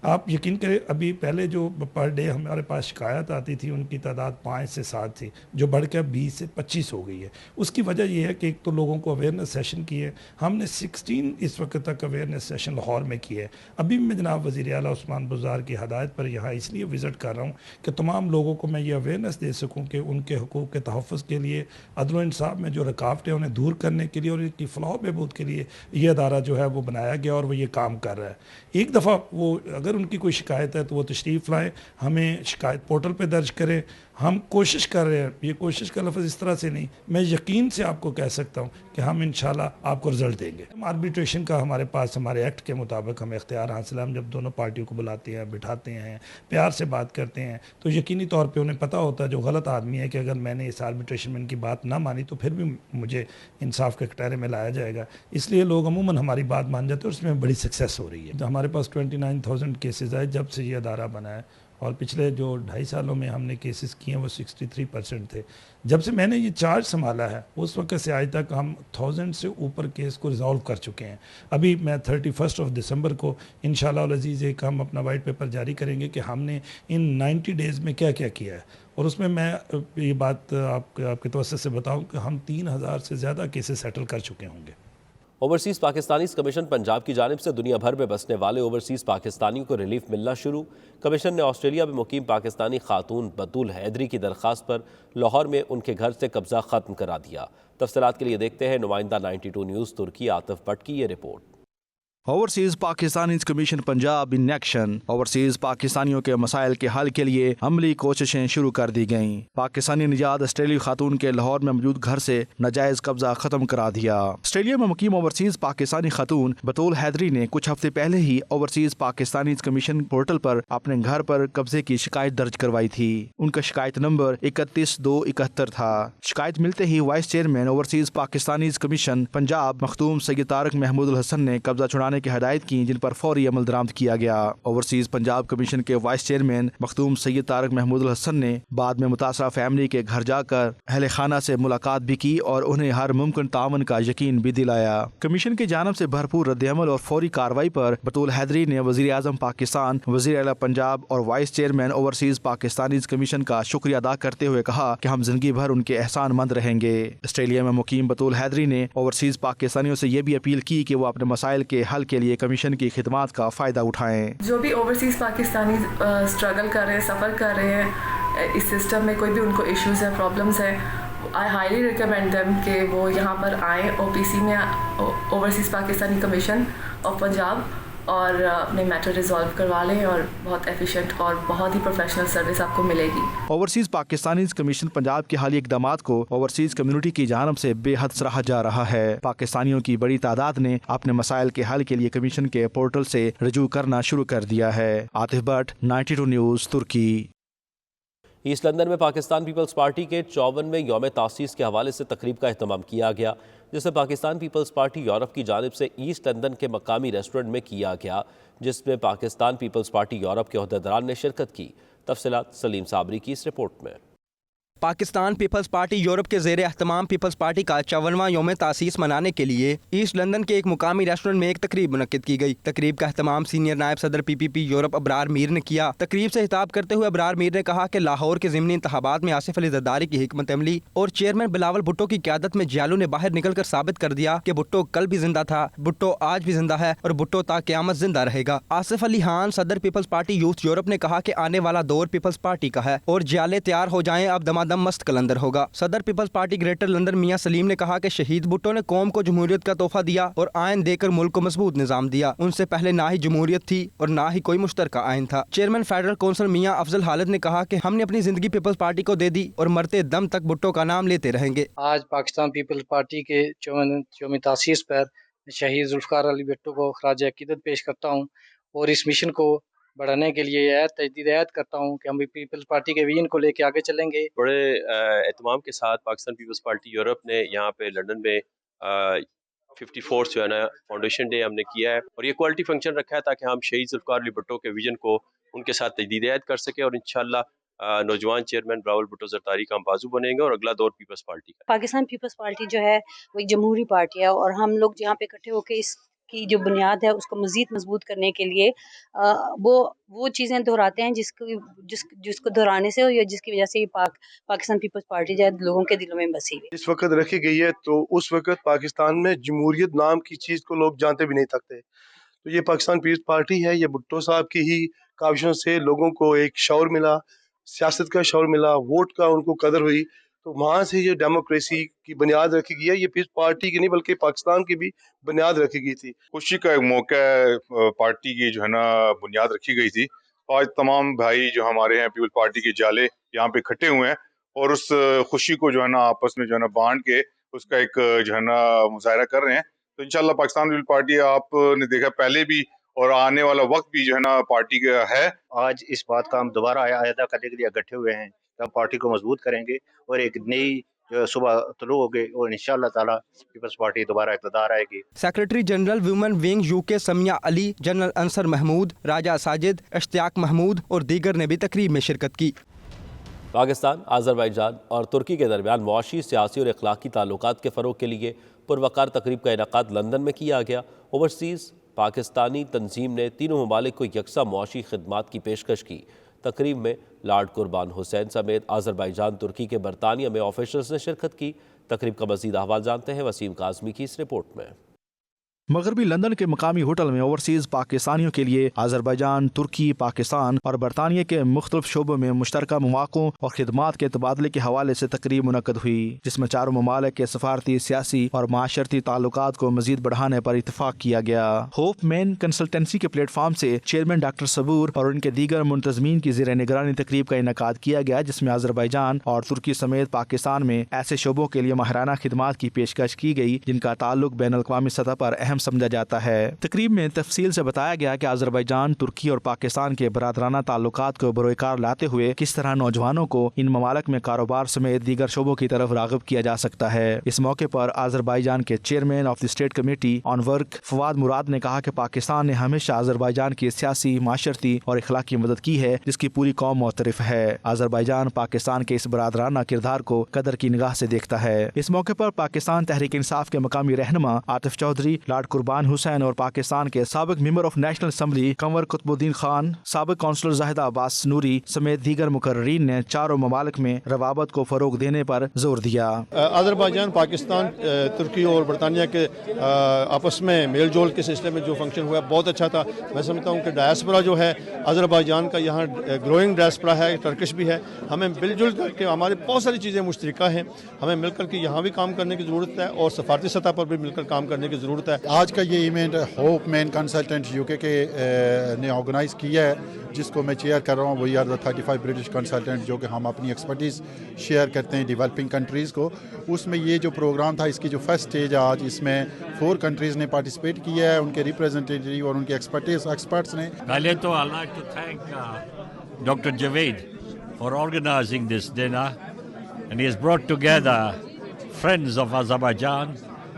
आप यकीन करें, अभी पहले जो पर डे हमारे पास शिकायत आती थी उनकी तादाद 5 से 7 थी, जो बढ़ के 20 से 25 हो गई है। उसकी वजह यह है कि एक तो लोगों को अवेयरनेस सेशन किए, हमने 16 इस वक्त तक अवेयरनेस सेशन लाहौर में किए। अभी मैं जनाब वज़ीर आला उस्मान बुज़दार की हदायत पर यहाँ इसलिए विज़िट कर रहा हूँ कि तमाम लोगों को मैं ये अवेयरनेस दे सकूँ कि उनके हुकूक़ के तहफ़्फ़ुज़ के लिए, अदल व इंसाफ में जो रुकावटें उन्हें दूर करने के लिए और इनकी फ़लाह बहबूद के लिए ये अदारा जो है वो बनाया गया और वो ये काम कर रहा है। एक दफ़ा वो अगर उनकी कोई शिकायत है तो वो तशरीफ़ लाएँ, हमें शिकायत पोर्टल पे दर्ज करें। हम कोशिश कर रहे हैं, ये कोशिश का लफ्ज़ इस तरह से नहीं, मैं यकीन से आपको कह सकता हूँ कि हम इंशाल्लाह आपको रिज़ल्ट देंगे। आर्बिट्रेशन का हमारे पास हमारे एक्ट के मुताबिक हमें इख्तियार हासिल है। हम जब दोनों पार्टियों को बुलाते हैं, बिठाते हैं, प्यार से बात करते हैं, तो यकीनी तौर पे उन्हें पता होता है जो गलत आदमी है कि अगर मैंने इस आर्बिट्रेशन में इनकी बात ना मानी तो फिर भी मुझे इंसाफ के कटहरे में लाया जाएगा। इसलिए लोग अमूमन हमारी बात मान जाते हैं और उसमें बड़ी सक्सेस हो रही है। तो हमारे पास 29,000 केसेज आए जब से ये अदारा बना है, और पिछले जो 2.5 सालों में हमने केसेस किए हैं वो 63% थे। जब से मैंने ये चार्ज संभाला है उस वक्त से आज तक हम 1000 से ऊपर केस को रिज़ॉल्व कर चुके हैं। अभी मैं 31 दिसंबर को इंशाल्लाह अज़ीज़ एक हम अपना वाइट पेपर जारी करेंगे कि हमने इन 90 डेज़ में क्या क्या किया है, और उसमें मैं ये बात आपके तवज्जो से बताऊँ कि हम 3000 से ज़्यादा केसेस सेटल कर चुके होंगे। ओवरसीज़ पाकिस्तानीज़ कमीशन पंजाब की जानिब से दुनिया भर में बसने वाले ओवरसीज़ पाकिस्तानियों को रिलीफ मिलना शुरू। कमीशन ने ऑस्ट्रेलिया में मुकीम पाकिस्तानी खातून बतूल हैदरी की दरख्वास्त पर लाहौर में उनके घर से कब्ज़ा ख़त्म करा दिया। तफसीलात के लिए देखते हैं नुमाइंदा 92 न्यूज़ तुर्की आतिफ भट्ट की ये report. Overseas Pakistanis commission Punjab in action. Overseas पाकिस्तानियों के मसाइल के हल के लिए अमली कोशिशें शुरू कर दी गईं। पाकिस्तानी निजात ऑस्ट्रेलियाई खातून के लाहौर में मौजूद घर से नाजायज कब्जा खत्म करा दिया। ऑस्ट्रेलिया में मुकीम ओवरसीज पाकिस्तानी खातून बतूल हैदरी ने कुछ हफ्ते पहले ही ओवरसीज पाकिस्तानीज़ कमीशन पोर्टल पर अपने घर पर कब्जे की शिकायत दर्ज करवाई थी। उनका शिकायत नंबर 31-271 था। शिकायत मिलते ही vice chairman overseas Pakistanis commission Punjab Makhdoom Syed Tariq Mahmood Hassan ने कब्जा छुड़ाने की हदायत की, जिन पर फौरी अमल दरामद किया गया। ओवरसीज पंजाब कमीशन के वाइस चेयरमैन मखदूम सैयद तारिक महमूद हसन ने बाद में मुतासरा फैमिली के घर जाकर अहले खाना से मुलाकात भी की और उन्हें हर मुमकिन तावन का यकीन भी दिलाया। कमीशन की जानब से भरपूर रद्द-ए-अमल और फौरी कार्रवाई पर बतूल हैदरी ने वज़ीर आज़म पाकिस्तान, वज़ीर आला पंजाब और vice chairman overseas Pakistanis commission का शुक्रिया अदा करते हुए कहा कि हम जिंदगी भर उनके एहसान मंद रहेंगे। ऑस्ट्रेलिया में मुकीम बतूल हैदरी ने ओवरसीज पाकिस्तानियों से ये भी अपील की कि वो अपने मसाइल के हल के लिए कमीशन की खिदमात का फ़ायदा उठाएं। जो भी ओवरसीज़ पाकिस्तानी स्ट्रगल कर रहे हैं, सफ़र कर रहे हैं इस सिस्टम में, कोई भी उनको इश्यूज़ है, प्रॉब्लम्स है, आई हाईली रिकमेंड देम कि वो यहाँ पर आएँ OPC में, overseas Pakistani commission of Punjab, और अपने मैटर रिजॉल्व करवा लें और बहुत एफिशिएंट और बहुत ही प्रोफेशनल सर्विस आपको मिलेगी। ओवरसीज पाकिस्तानीज़ कमीशन पंजाब के हालिया इक़दामात को ओवरसीज कम्युनिटी की जानब से बेहद सराहा जा रहा है। पाकिस्तानियों की बड़ी तादाद ने अपने मसाइल के हल के लिए कमीशन के पोर्टल से रजू करना शुरू कर दिया है। आतिफ भट्ट, 92 न्यूज़ तुर्की। ईस्ट लंदन में पाकिस्तान पीपल्स पार्टी के 54वें यौम तासीस के हवाले से तकरीब का अहतमाम किया गया, जिसे पाकिस्तान पीपल्स पार्टी यूरोप की जानिब से ईस्ट लंदन के मकामी रेस्टोरेंट में किया गया, जिसमें पाकिस्तान पीपल्स पार्टी यूरोप के ओहदेदारान ने शिरकत की। तफसीलात सलीम साबरी की इस रिपोर्ट में। पाकिस्तान पीपल्स पार्टी यूरोप के ज़ेर एहतमाम पीपल्स पार्टी का 54वां यौम तासीस मनाने के लिए ईस्ट लंदन के एक मुकामी रेस्टोरेंट में एक तकरीब मुनक्किद की गई। तकरीब का एहतमाम सीनियर नायब सदर PPP यूरोप अबरार मीर ने किया। तकरीब से खिताब करते हुए अबरार मीर ने कहा कि लाहौर के ज़िमनी इंतखाबात में आसिफ अली जरदारी की हिकमत अमली और चेयरमैन बिलावल भुट्टो की क़यादत में जियालू ने बाहर निकल कर साबित कर दिया कि भुट्टो कल भी जिंदा था, भुट्टो आज भी जिंदा है और भुट्टो ता क़यामत जिंदा रहेगा। आसिफ अली खान सदर पीपल्स पार्टी यूथ यूरोप ने कहा कि आने वाला दौर पीपल्स पार्टी का है और जियाले तैयार हो जाएं, अब दमादम मस्त कलंदर होगा। सदर पीपल्स पार्टी ग्रेटर लंदन मियां सलीम ने कहा कि शहीद भुट्टो ने कौम को जमहूरियत का तोहफा दिया और आयन देकर मुल्क को मजबूत निजाम दिया। उनसे पहले ना ही जमहूरियत थी और ना ही कोई मुश्तरका आयन था। चेयरमैन फेडरल कौंसिल मियां अफजल हालिद ने कहा कि हमने अपनी जिंदगी पीपल्स पार्टी को दे दी और मरते दम तक भुट्टो का नाम लेते रहेंगे। आज पाकिस्तान पीपल्स पार्टी के यौम तासीस पर शहीद जुल्फ़िकार अली भुट्टो को खराज अकीदत पेश करता हूँ और इस मिशन को बढ़ाने के लिए तजदीद करता हूँ कि हम पीपल्स पार्टी के विजन को लेकर आगे चलेंगे। बड़े एहतमाम के साथ पाकिस्तान पीपल्स पार्टी यूरोप ने यहाँ पे लंदन में 54 जो है ना फाउंडेशन डे हमने किया है और ये क्वालिटी फंक्शन रखा है ताकि हम शहीद जुल्फ़िकार अली भुट्टो के विजन को उनके साथ तजदीद कर सके और इंशाल्लाह नौजवान चेयरमैन बिलावल भुट्टो जरदारी का हम बाजू बनेंगे और अगला दौर पीपल्स पार्टी का। पाकिस्तान पीपल्स पार्टी जो है वो एक जमहूरी पार्टी है और हम लोग यहाँ पे इकट्ठे होकर इसकी जो बुनियाद है उसको मजीद मजबूत करने के लिए वो चीज़ें दोहराते हैं जिसको दोहराने से या जिसकी वजह से पाकिस्तान पीपल्स पार्टी जो है लोगों के दिलों में बसी है। इस वक्त रखी गई है तो उस वक्त पाकिस्तान में जमहूरियत नाम की चीज़ को लोग जानते भी नहीं सकते। तो ये पाकिस्तान पीपल्स पार्टी है, ये भुट्टो साहब की ही काविशों से लोगों को एक शौर मिला, सियासत का शौर मिला, वोट का उनको कदर हुई, तो वहाँ से ये डेमोक्रेसी की बुनियाद रखी गई है। ये पीपल्स पार्टी की नहीं बल्कि पाकिस्तान की भी बुनियाद रखी गई थी। खुशी का एक मौका पार्टी की जो है ना बुनियाद रखी गई थी। आज तमाम भाई जो हमारे हैं पीपल्स पार्टी के जाले यहाँ पे इकट्ठे हुए हैं और उस खुशी को जो है ना आपस में जो है ना बांट के उसका एक जो है ना मुजाहरा कर रहे हैं। तो इंशाल्लाह पाकिस्तान पीपल्स पार्टी आपने देखा पहले भी और आने वाला वक्त भी जो है ना पार्टी का है। आज इस बात का हम दोबारा अदा करने के लिए इकट्ठे हुए हैं, तब पार्टी को मजबूत करेंगे और एक नई सुबह तुलू होगी और इंशाअल्लाह ताला पीपल्स पार्टी दोबारा इक़्तिदार आएगी। Secretary general women wing UK Samia Ali, general Ansar Mahmood, Raja Sajid, Ishtiaq Mahmood और दीगर ने भी तकरीब में शिरकत की। पाकिस्तान, आज़रबाईजान और तुर्की के दरमियान मुआशी, सियासी और अखलाकी ताल्लुकात के फ़रोग़ के लिए पुरवकार तकरीब का इनेकाद लंदन में किया गया। ओवरसीज़ पाकिस्तानी तंजीम ने तीनों ममालिक को यकसा मुआशी खिदमात की पेशकश की। तकरीब में लॉर्ड कुर्बान हुसैन समेत आज़रबाईजान, तुर्की के बरतानिया में ऑफिसर्स ने शिरकत की। तकरीब का मज़ीद अहवाल जानते हैं वसीम काज़मी की इस रिपोर्ट में। मगरबी लंदन के मकामी होटल में ओवरसीज़ पाकिस्तानियों के लिए आज़रबाईजान, तुर्की, पाकिस्तान और बरतानिया के मुख्तलिफ शोबों में मुश्तरका मौक़ों और खिदमात के तबादले के हवाले से तकरीब मुनक्कद हुई, जिसमें चारों ममालिक के सफारती, सियासी और माशरती ताल्लुकात को मजीद बढ़ाने पर इतफाक़ किया गया। होप मैन कंसल्टेंसी के प्लेटफार्म से चेयरमैन डॉक्टर सबूर और उनके दीगर मुंतज़मीन की ज़ेर निगरानी तकरीब का इनेकाद किया गया, जिसमें आज़रबाईजान और तुर्की समेत पाकिस्तान में ऐसे शोबों के लिए माहिराना खिदमात की पेशकश की गई जिनका ताल्लुक बैन अल-अक़वामी सतह पर अहम समझा जाता है। तकरीब में तफसील से बताया गया कि आज़रबाईजान, तुर्की और पाकिस्तान के बरादराना ताल्लुकात को बरोकार लाते हुए किस तरह नौजवानों को इन ममालिक में कारोबार समेत दीगर शोबों की तरफ राग़िब किया जा सकता है। इस मौके पर आज़रबाईजान के chairman of the state committee on work Fawad Murad ने कहा कि पाकिस्तान ने हमेशा आज़रबाईजान की सियासी, माशरती और इखलाकी मदद की है, जिसकी पूरी कौम मोतरफ है। आज़रबाईजान पाकिस्तान के इस बरादराना किरदार को कदर की निगाह से देखता है। इस मौके पर पाकिस्तान तहरीक इंसाफ के मकामी रहनुमा आतिफ चौधरी, लॉर्ड कुर्बान हुसैन और पाकिस्तान के साबिक member of national assembly Kanwar Qutubuddin Khan, साबिक काउंसलर जाहिदा अब्बास नूरी समेत दीगर मुकर्रीन ने चारों ममालिक में रवाबत को फरोग देने पर जोर दिया। आज़रबाईजान, पाकिस्तान, तुर्की और बरतानिया के आपस में मेल जोल के सिलसिले में जो फंक्शन हुआ बहुत अच्छा था। मैं समझता हूँ कि डायस्पोरा जो है आज़रबाईजान का यहाँ ग्रोइंग डायस्पोरा है, टर्किश भी है। हमें मिलजुल करके हमारे बहुत सारी चीज़ें मुश्तरका हैं, हमें मिलकर के यहाँ भी काम करने की ज़रूरत है और सफारती सतह पर भी मिलकर काम करने की ज़रूरत है। आज का ये event hope man consultant UK के ने ऑर्गेनाइज़ किया है, जिसको मैं चेयर कर रहा हूँ। We are the 35 British consultant, जो कि हम अपनी एक्सपर्टीज़ शेयर करते हैं डेवलपिंग कंट्रीज़ को। उसमें ये जो प्रोग्राम था, इसकी जो फर्स्ट स्टेज आज, इसमें 4 कंट्रीज़ ने पार्टिसिपेट किया है, उनके रिप्रेजेंटेटिव और उनके एक्सपर्ट्स ने। पहले तो I like to thank doctor Javed for organizing this dinner and he has brought together friends of Azerbaijan,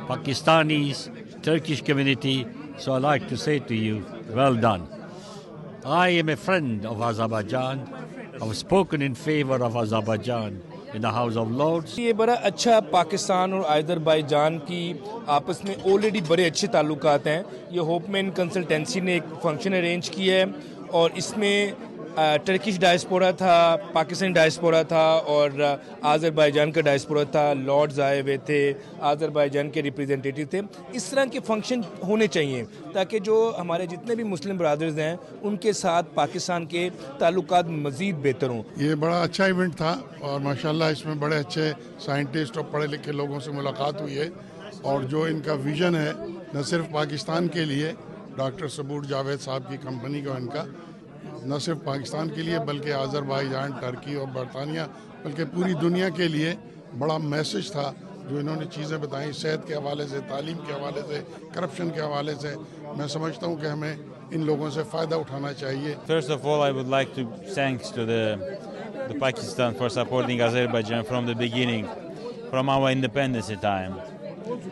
Pakistanis, Turkish community. So I like to say to you, well done. I am a friend of Azerbaijan. I've spoken in favor of Azerbaijan in the House of Lords. یہ بڑا اچھا پاکستان اور آذربائیجان کی آپس میں already بڑے اچھے تعلقات ہیں. یہ ہوپ مین کنسلٹنسی نے ایک فنکشن ارینج کیا ہے اور اس میں ٹرکش ڈائسپورا تھا, پاکستانی ڈائسپورا تھا اور آذربائیجان کا ڈائسپورا تھا. لارڈز آئے ہوئے تھے, آذربائیجان کے ریپریزنٹیٹیو تھے. اس طرح کے فنکشن ہونے چاہیے تاکہ جو ہمارے جتنے بھی مسلم برادرز ہیں ان کے ساتھ پاکستان کے تعلقات مزید بہتر ہوں. یہ بڑا اچھا ایونٹ تھا اور ماشاءاللہ اس میں بڑے اچھے سائنٹسٹ اور پڑھے لکھے لوگوں سے ملاقات ہوئی ہے اور جو ان کا ویژن ہے نہ صرف پاکستان کے لیے, ڈاکٹر سبور جاوید صاحب کی کمپنی کا ان کا نہ صرف پاکستان کے لیے بلکہ آذربائیجان, ترکی اور برطانیہ بلکہ پوری دنیا کے لیے بڑا میسج تھا جو انہوں نے چیزیں بتائیں صحت کے حوالے سے, تعلیم کے حوالے سے, کرپشن کے حوالے سے. میں سمجھتا ہوں کہ ہمیں ان لوگوں سے فائدہ اٹھانا چاہیے. First of all, I would like to thanks to the Pakistan for supporting Azerbaijan from the beginning, from our independence time.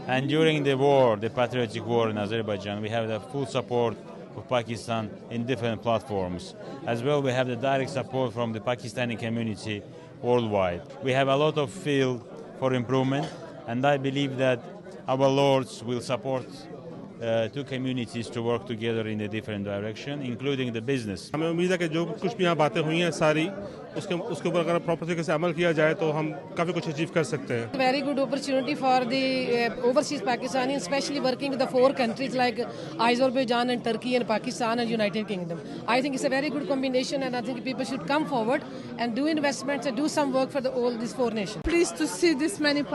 And during the war, the patriotic war in Azerbaijan, we have the full support of Pakistan in different platforms. As well, we have the direct support from the Pakistani community worldwide. We have a lot of field for improvement, and I believe that our lords will support two communities to work together in a different direction, including the business. ہمیں امید ہے کہ جو کچھ بھی یہاں باتیں ہوئی ہیں ساری اس کے اوپر اگر پراپر طریقے سے عمل کیا جائے تو ہم کافی کچھ اچیو کر سکتے ہیں. Very good opportunity for the overseas Pakistani, especially working with the 4 countries like Azerbaijan and Turkey and Pakistan and United Kingdom. I think it's a very good combination, and I think people should come forward and do investments and do some work for all these 4 nations. Pleased to see this many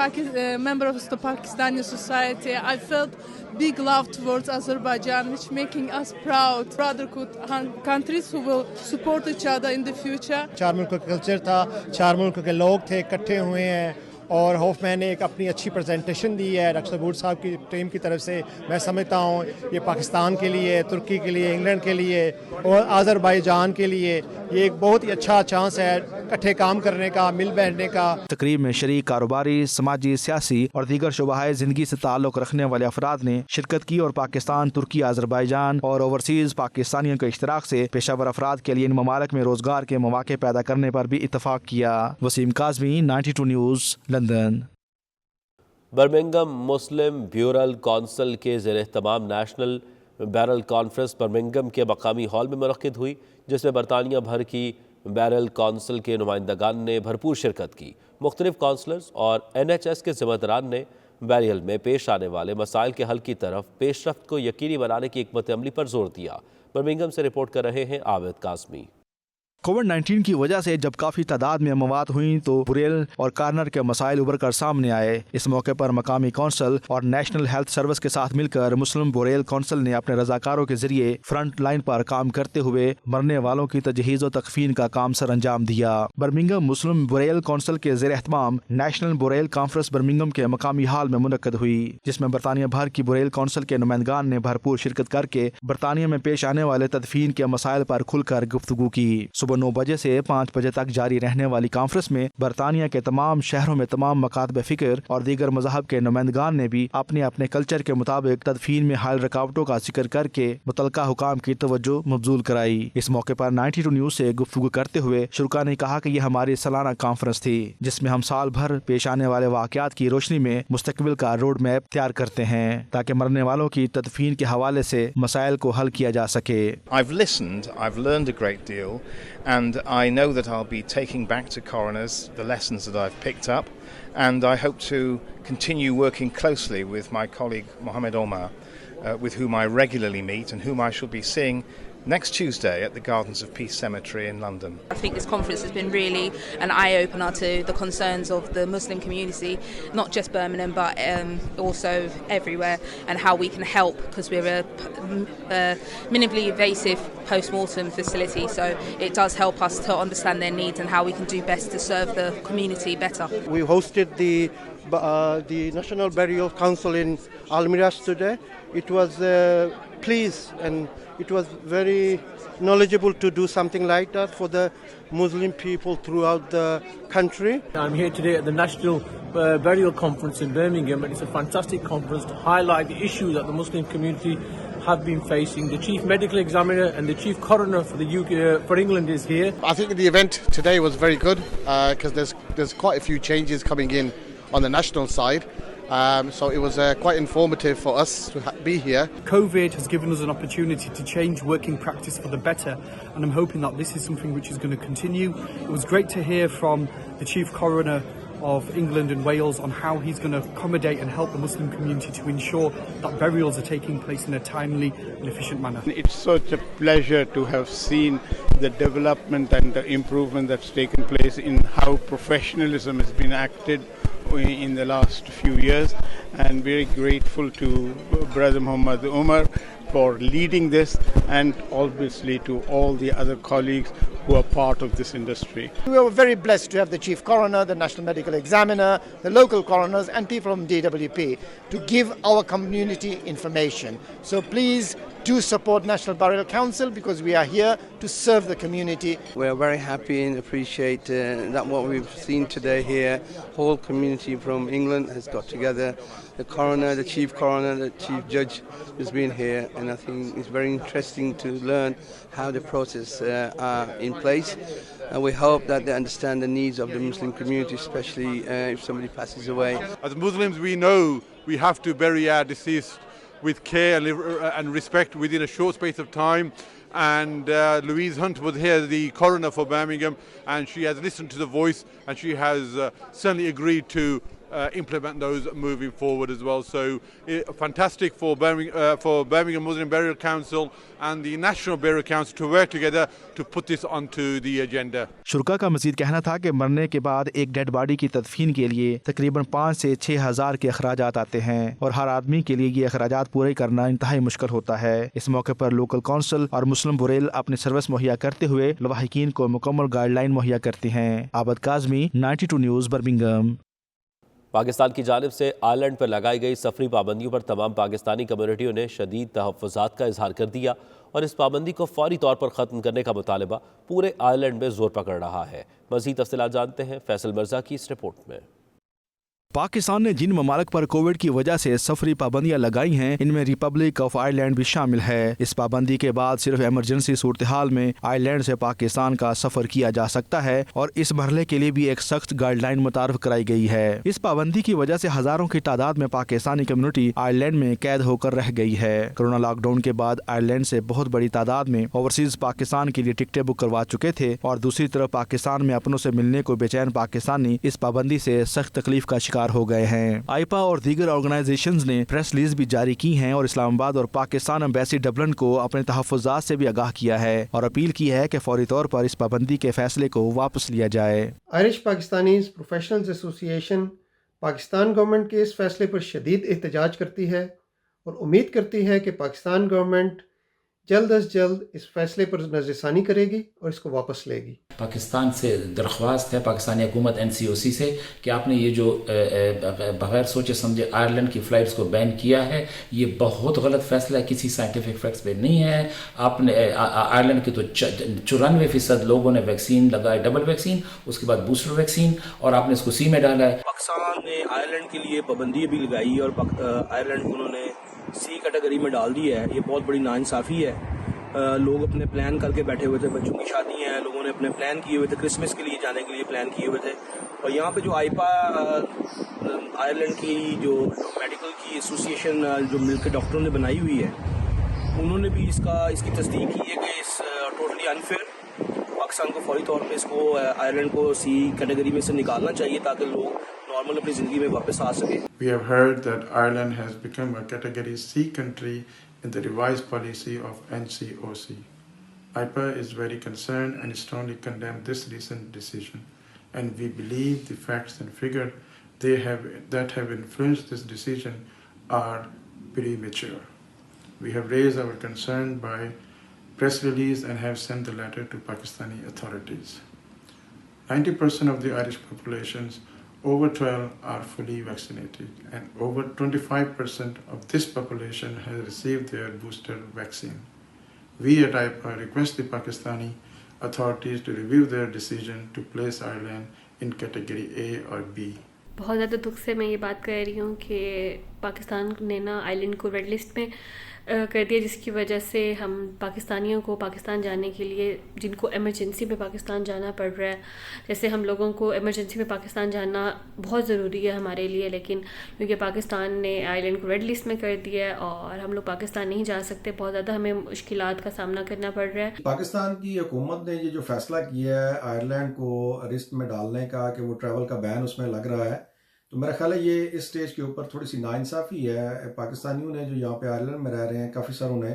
members of the Pakistani society. I felt big love towards Azerbaijan, which making us proud. Brotherhood countries who will support each other in the future. 4 ملکوں کا culture تھا, 4 ملکوں کے لوگ تھے, اکٹھے ہوئے ہیں اور ہوف مین نے ایک اپنی اچھی پریزنٹیشن دی ہے ڈاکٹر سبور صاحب کی ٹیم کی طرف سے. میں سمجھتا ہوں یہ پاکستان کے لیے, ترکی کے لیے, انگلینڈ کے لیے اور آذربائیجان کے لیے یہ ایک بہت ہی اچھا چانس ہے اکٹھے کام کرنے کا, مل بیٹھنے کا. تقریب میں شریک کاروباری, سماجی, سیاسی اور دیگر شعبۂ زندگی سے تعلق رکھنے والے افراد نے شرکت کی اور پاکستان, ترکی, آذربائیجان اور اوورسیز پاکستانیوں کے اشتراک سے پیشہ ور افراد کے لیے ان ممالک میں روزگار کے مواقع پیدا کرنے پر بھی اتفاق کیا. Waseem Kazmi, 92 news, London. Birmingham Muslim burial council کے زیر اہتمام نیشنل بیرل کانفرنس برمنگھم کے مقامی ہال میں منعقد ہوئی, جس میں برطانیہ بھر کی بیرل کونسل کے نمائندگان نے بھرپور شرکت کی. مختلف کونسلرز اور NHS کے ذمہ داران نے بیریل میں پیش آنے والے مسائل کے حل کی طرف پیش رفت کو یقینی بنانے کی حکمت عملی پر زور دیا. برمنگھم سے رپورٹ کر رہے ہیں عابد قاسمی. کووڈ-19 کی وجہ سے جب کافی تعداد میں اموات ہوئیں تو بریل اور کارنر کے مسائل ابھر کر سامنے آئے. اس موقع پر مقامی کونسل اور نیشنل ہیلتھ سروس کے ساتھ مل کر مسلم بریل کونسل نے اپنے رضاکاروں کے ذریعے فرنٹ لائن پر کام کرتے ہوئے مرنے والوں کی تجہیز و تکفین کا کام سر انجام دیا. برمنگھم مسلم بریل کونسل کے زیر اہتمام نیشنل بریل کانفرنس برمنگھم کے مقامی ہال میں منعقد ہوئی, جس میں برطانیہ بھر کی بریل کونسل کے نمائندگان نے بھرپور شرکت کر کے برطانیہ میں پیش آنے والے تدفین کے مسائل پر کھل کر گفتگو کی. صبح 9 بجے سے 5 بجے تک جاری رہنے والی کانفرنس میں برطانیہ کے تمام شہروں میں تمام مکاتب فکر اور دیگر مذاہب کے نمائندگان نے بھی اپنے اپنے کلچر کے مطابق تدفین میں حائل رکاوٹوں کا ذکر کر کے متعلقہ حکام کی توجہ مبذول کرائی. اس موقع پر 92 نیوز سے گفتگو کرتے ہوئے شرکا نے کہا کہ یہ ہماری سالانہ کانفرنس تھی, جس میں ہم سال بھر پیش آنے والے واقعات کی روشنی میں مستقبل کا روڈ میپ تیار کرتے ہیں تاکہ مرنے والوں کی تدفین کے حوالے سے مسائل کو حل کیا جا سکے. I've listened, I've learned a great deal, and I know that I'll be taking back to coroners the lessons that I've picked up, and I hope to continue working closely with my colleague Mohammed Omar, with whom I regularly meet and whom I shall be seeing next Tuesday at the Gardens of Peace Cemetery in London. I think this conference has been really an eye-opener to the concerns of the Muslim community, not just Birmingham but also everywhere, and how we can help, because we're a minimally invasive post-mortem facility, so it does help us to understand their needs and how we can do best to serve the community better. We hosted the National Burial Council in Almiras today. It was pleased and it was very knowledgeable to do something like that for the Muslim people throughout the country. I'm here today at the National Burial Conference in Birmingham, and it's a fantastic conference to highlight the issues that the Muslim community have been facing. The Chief Medical Examiner and the Chief Coroner for the UK, for England is here. I think the event today was very good because there's quite a few changes coming in on the national side. So it was quite informative for us to be here. COVID has given us an opportunity to change working practice for the better, and I'm hoping that this is something which is going to continue. It was great to hear from the Chief Coroner of England and Wales on how he's going to accommodate and help the Muslim community to ensure that burials are taking place in a timely and efficient manner. It's such a pleasure to have seen the development and the improvement that's taken place in how professionalism has been acted in the last few years, and very grateful to Brother Muhammad Umar for leading this, and obviously to all the other colleagues who are part of this industry. We were very blessed to have the Chief Coroner, the National Medical Examiner, the local coroners and people from DWP to give our community information. So please do support National Burial Council because we are here to serve the community. We are very happy and appreciate that what we've seen today here. Whole community from England has got together. The coroner, the chief coroner, the chief judge has been here, and I think it's very interesting to learn how the process are in place. And we hope that they understand the needs of the Muslim community, especially if somebody passes away. As Muslims, we know we have to bury our deceased with care and respect within a short space of time. And Louise Hunt was here, the coroner for Birmingham, and she has listened to the voice, and she has certainly agreed to implement those moving forward as well. So fantastic for Birmingham Muslim Burial Council and the National Burial Council to work together to put this onto the agenda. शुरका का मजीद कहना था कि मरने के बाद एक dead body की तदफीन के लिए तकरीबन 5 से 6 हज़ार के अखराजात आते हैं, और हर आदमी के लिए ये अखराजात पूरे करना इंतहाई मुश्किल होता है। इस मौके पर लोकल कौंसिल और मुस्लिम बुरेल अपनी सर्विस मुहैया करते हुए लवाहिकीन को मुकम्मल गाइडलाइन मुहैया करती हैं। आबद काज़मी, 92 न्यूज़, बर्मिंघम। पाकिस्तान की जानिब से आयरलैंड पर लगाई गई सफरी पाबंदियों पर तमाम पाकिस्तानी कम्युनिटियों ने शदीद तहफ़्फ़ुज़ात का इजहार कर दिया, और इस पाबंदी को फौरी तौर पर ख़त्म करने का मुतालबा पूरे आयरलैंड में ज़ोर पकड़ रहा है। मज़ीद तफ़सीलात जानते हैं फैसल मिर्ज़ा की इस रिपोर्ट में। पाकिस्तान ने जिन ममालिक पर कोविड की वजह से सफरी पाबंदियां लगाई हैं, इनमें रिपब्लिक ऑफ आयरलैंड भी शामिल है। इस पाबंदी के बाद सिर्फ इमरजेंसी सूरत हाल में आयरलैंड से पाकिस्तान का सफर किया जा सकता है, और इस मरहले के लिए भी एक सख्त गाइडलाइन मुतारफ कराई गई है। इस पाबंदी की वजह से हजारों की तादाद में पाकिस्तानी कम्युनिटी आयरलैंड में कैद होकर रह गई है। कोरोना लॉकडाउन के बाद आयरलैंड से बहुत बड़ी तादाद में ओवरसीज पाकिस्तान के लिए टिकटें बुक करवा चुके थे, और दूसरी तरफ पाकिस्तान में अपनों से मिलने को बेचैन पाकिस्तानी इस पाबंदी से सख्त तकलीफ का शिकार हो गए हैं। आईपा और दीगर ऑर्गेनाइजेशंस ने प्रेस रिलीज भी जारी की हैं, और इस्लामाबाद और पाकिस्तान एम्बेसी डबलिन को अपने तहफ़्फ़ुज़ात से भी आगाह किया है, और अपील की है कि फौरी तौर पर इस पाबंदी के फैसले को वापस लिया जाए। Irish Pakistanis professionals association Pakistan government के इस फैसले पर शदीद एहतजाज करती है, और उम्मीद करती है कि पाकिस्तान गवर्नमेंट जल्द अज जल्द इस फैसले पर नज़रसानी करेगी और इसको वापस लेगी। पाकिस्तान से दरख्वास्त है पाकिस्तानी हुकूमत NCOC से कि आपने ये जो बगैर सोचे समझे आयरलैंड की फ़्लाइट्स को बैन किया है, ये बहुत गलत फैसला है, किसी साइंटिफिक फैक्ट्स पे नहीं है। आपने आयरलैंड के तो 94% लोगों ने वैक्सीन लगाए, डबल वैक्सीन, उसके बाद बूस्टर वैक्सीन, और आपने इसको सी में डाला है। पाकिस्तान ने आयरलैंड के लिए पाबंदी भी लगाई, और आयरलैंड को उन्होंने सी कैटेगरी में डाल दी है। ये बहुत बड़ी नाइंसाफ़ी है। लोग अपने प्लान करके बैठे हुए थे, बच्चों की शादी है, लोगों ने अपने प्लान किए हुए थे, क्रिसमस के लिए जाने के लिए प्लान किए हुए थे, और यहाँ पे जो आईपा आयरलैंड की जो मेडिकल की एसोसिएशन जो मिलकर डॉक्टरों ने बनाई हुई है, उन्होंने भी इसकी तस्दीक की है कि इस टोटली अनफेयर पाकिस्तान को फौरी तौर पे इसको आयरलैंड को सी कैटेगरी में से निकालना चाहिए ताकि लोग नॉर्मल अपनी ज़िंदगी में वापस आ सके। We have heard that Ireland has become a category C country in the revised policy of NCOC. IPA is very concerned and strongly condemned this recent decision, and we believe the facts and figures that have influenced this decision are premature. We have raised our concern by press release and have sent the letter to Pakistani authorities. 90% of the Irish populations over 12 are fully vaccinated, and over 25% of this population has received their booster vaccine. We at IPA request the Pakistani authorities to review their decision to place Ireland in category A or B. बहुत ज़्यादा दुख से मैं ये बात कह रही हूँ कि पाकिस्तान ने ना आइलैंड को रेड लिस्ट में کر دیا، جس کی وجہ سے ہم پاکستانیوں کو پاکستان جانے کے لیے، جن کو ایمرجنسی میں پاکستان جانا پڑ رہا ہے، جیسے ہم لوگوں کو ایمرجنسی میں پاکستان جانا بہت ضروری ہے ہمارے لیے، لیکن کیونکہ پاکستان نے آئی لینڈ کو ریڈ لسٹ میں کر دیا ہے اور ہم لوگ پاکستان نہیں جا سکتے، بہت زیادہ ہمیں مشکلات کا سامنا کرنا پڑ رہا ہے۔ پاکستان کی حکومت نے یہ جو فیصلہ کیا ہے آئرلینڈ کو لسٹ میں ڈالنے کا کہ وہ ٹریول کا بین اس میں لگ رہا ہے، تو میرا خیال ہے یہ اس سٹیج کے اوپر تھوڑی سی ناانصافی ہے۔ پاکستانیوں نے جو یہاں پہ آئرلینڈ میں رہ رہے ہیں، کافی ساروں نے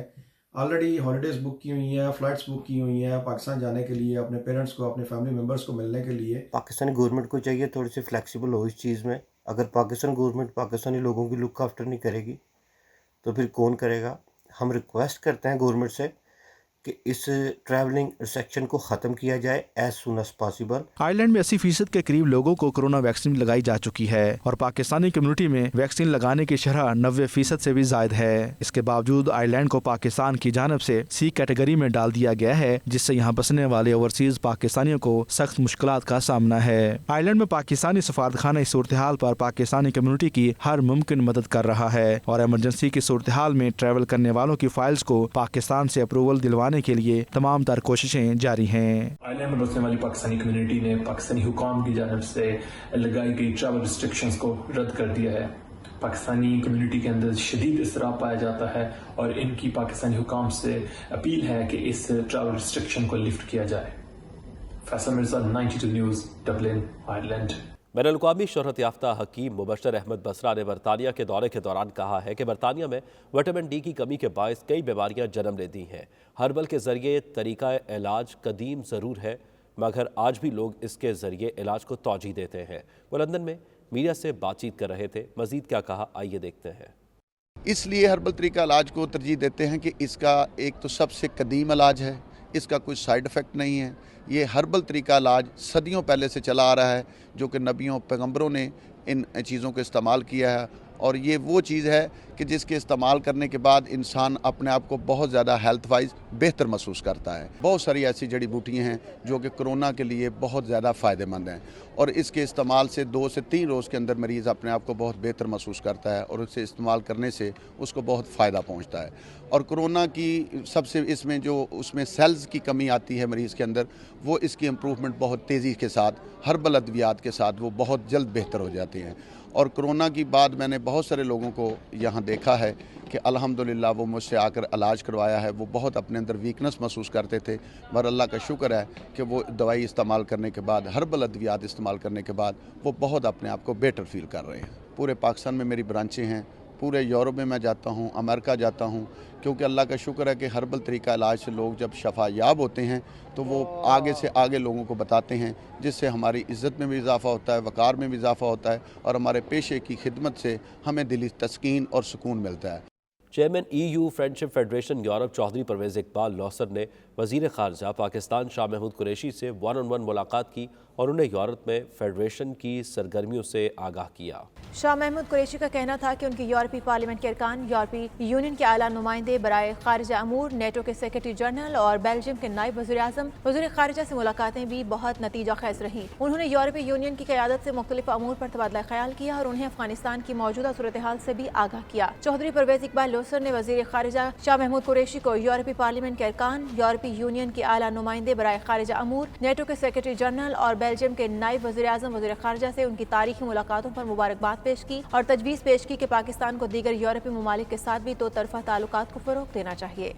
آلریڈی ہالیڈیز بک کی ہوئی ہیں، فلائٹس بک کی ہوئی ہیں پاکستان جانے کے لیے، اپنے پیرنٹس کو، اپنے فیملی ممبرس کو ملنے کے لیے۔ پاکستانی گورنمنٹ کو چاہیے تھوڑی سی فلیکسیبل ہو اس چیز میں۔ اگر پاکستان گورنمنٹ پاکستانی لوگوں کی لک آفٹر نہیں کرے گی تو پھر کون کرے گا؟ ہم ریکویسٹ کرتے ہیں گورنمنٹ سے کہ اس ٹریولنگ ریسٹرکشن کو ختم کیا جائے as soon as possible. Ireland میں 80% کے قریب لوگوں کو کورونا ویکسین لگائی جا چکی ہے اور پاکستانی کمیونٹی میں ویکسین لگانے کی شرح 90% سے بھی زائد ہے۔ اس کے باوجود آئرلینڈ کو پاکستان کی جانب سے سی کیٹیگری میں ڈال دیا گیا ہے، جس سے یہاں بسنے والے اوورسیز پاکستانیوں کو سخت مشکلات کا سامنا ہے۔ آئرلینڈ میں پاکستانی سفارتخانہ اس صورتحال پر پاکستانی کمیونٹی کی ہر ممکن مدد کر رہا ہے اور ایمرجنسی کی صورتحال میں ٹریول کرنے والوں کی فائلز کو پاکستان سے اپروول دلوانے کے لیے تمام تر کوششیں جاری ہیں۔ آئرلینڈ میں بسنے والی پاکستانی کمیونٹی نے پاکستانی حکام کی جانب سے لگائی گئی ٹریول ریسٹرکشنز کو رد کر دیا ہے۔ پاکستانی کمیونٹی کے اندر شدید اضطراب پایا جاتا ہے اور ان کی پاکستانی حکام سے اپیل ہے کہ اس ٹریول ریسٹرکشن کو لفٹ کیا جائے۔ Faisal Mirza, 92 news, Dublin, Ireland. بین الاقوامی شہرت یافتہ حکیم مبشر احمد بصرہ نے برطانیہ کے دورے کے دوران کہا ہے کہ برطانیہ میں وٹامن ڈی کی کمی کے باعث کئی بیماریاں جنم لیتی ہیں۔ ہربل کے ذریعے طریقہ علاج قدیم ضرور ہے، مگر آج بھی لوگ اس کے ذریعے علاج کو توجہ دیتے ہیں۔ وہ لندن میں میڈیا سے بات چیت کر رہے تھے، مزید کیا کہا آئیے دیکھتے ہیں۔ اس لیے ہربل طریقہ علاج کو ترجیح دیتے ہیں کہ اس کا ایک تو سب سے قدیم علاج ہے، اس کا کوئی سائیڈ ایفیکٹ نہیں ہے۔ یہ ہربل طریقہ علاج صدیوں پہلے سے چلا آ رہا ہے، جو کہ نبیوں پیغمبروں نے ان چیزوں کو استعمال کیا ہے، اور یہ وہ چیز ہے کہ جس کے استعمال کرنے کے بعد انسان اپنے آپ کو بہت زیادہ ہیلتھ وائز بہتر محسوس کرتا ہے۔ بہت ساری ایسی جڑی بوٹیاں ہیں جو کہ کرونا کے لیے بہت زیادہ فائدہ مند ہیں، اور اس کے استعمال سے 2 سے 3 روز کے اندر مریض اپنے آپ کو بہت بہتر محسوس کرتا ہے اور اسے استعمال کرنے سے اس کو بہت فائدہ پہنچتا ہے۔ اور کرونا کی سب سے اس میں سیلز کی کمی آتی ہے مریض کے اندر، وہ اس کی امپروومنٹ بہت تیزی کے ساتھ ہربل ادویات کے ساتھ وہ بہت جلد بہتر ہو جاتے ہیں۔ اور کرونا کی بعد میں نے بہت سارے لوگوں کو یہاں دیکھا ہے کہ الحمدللہ وہ مجھ سے آ کر علاج کروایا ہے، وہ بہت اپنے اندر ویکنس محسوس کرتے تھے، مگر اللہ کا شکر ہے کہ وہ دوائی استعمال کرنے کے بعد، ہربل ادویات استعمال کرنے کے بعد وہ بہت اپنے آپ کو بیٹر فیل کر رہے ہیں۔ پورے پاکستان میں میری برانچیں ہیں، پورے یورپ میں جاتا ہوں، امریکہ جاتا ہوں، کیونکہ اللہ کا شکر ہے کہ ہربل طریقہ علاج سے لوگ جب شفا یاب ہوتے ہیں تو وہ آگے سے آگے لوگوں کو بتاتے ہیں، جس سے ہماری عزت میں بھی اضافہ ہوتا ہے، وقار میں بھی اضافہ ہوتا ہے، اور ہمارے پیشے کی خدمت سے ہمیں دلی تسکین اور سکون ملتا ہے۔ Chairman EU friendship federation Europe Chaudhry Pervez Iqbal Luther نے وزیر خارجہ پاکستان شاہ محمود قریشی سے 1-on-1 ملاقات کی اور انہیں یورپ میں فیڈریشن کی سرگرمیوں سے آگاہ کیا۔ شاہ محمود قریشی کا کہنا تھا کہ ان کی یورپی پارلیمنٹ کے ارکان، یورپی یونین کے اعلیٰ نمائندے برائے خارجہ امور، نیٹو کے سیکرٹری جنرل اور بیلجیم کے نائب وزیر اعظم وزیر خارجہ سے ملاقاتیں بھی بہت نتیجہ خیز رہیں۔ انہوں نے یورپی یونین کی قیادت سے مختلف امور پر تبادلہ خیال کیا اور انہیں افغانستان کی موجودہ صورتحال سے بھی آگاہ کیا۔ چودھری پرویز اقبال لوثر نے وزیر خارجہ شاہ محمود قریشی کو یورپی پارلیمنٹ کے ارکان، یورپی یونین کے اعلیٰ نمائندے برائے خارجہ امور، نیٹو کے سیکرٹری جنرل اور بیلجیم کے نائب وزیر اعظم وزیر خارجہ سے ان کی تاریخی ملاقاتوں پر مبارکباد پیش کی اور تجویز پیش کی کہ پاکستان کو دیگر یورپی ممالک کے ساتھ بھی 2 طرفہ تعلقات کو فروغ دینا چاہیے۔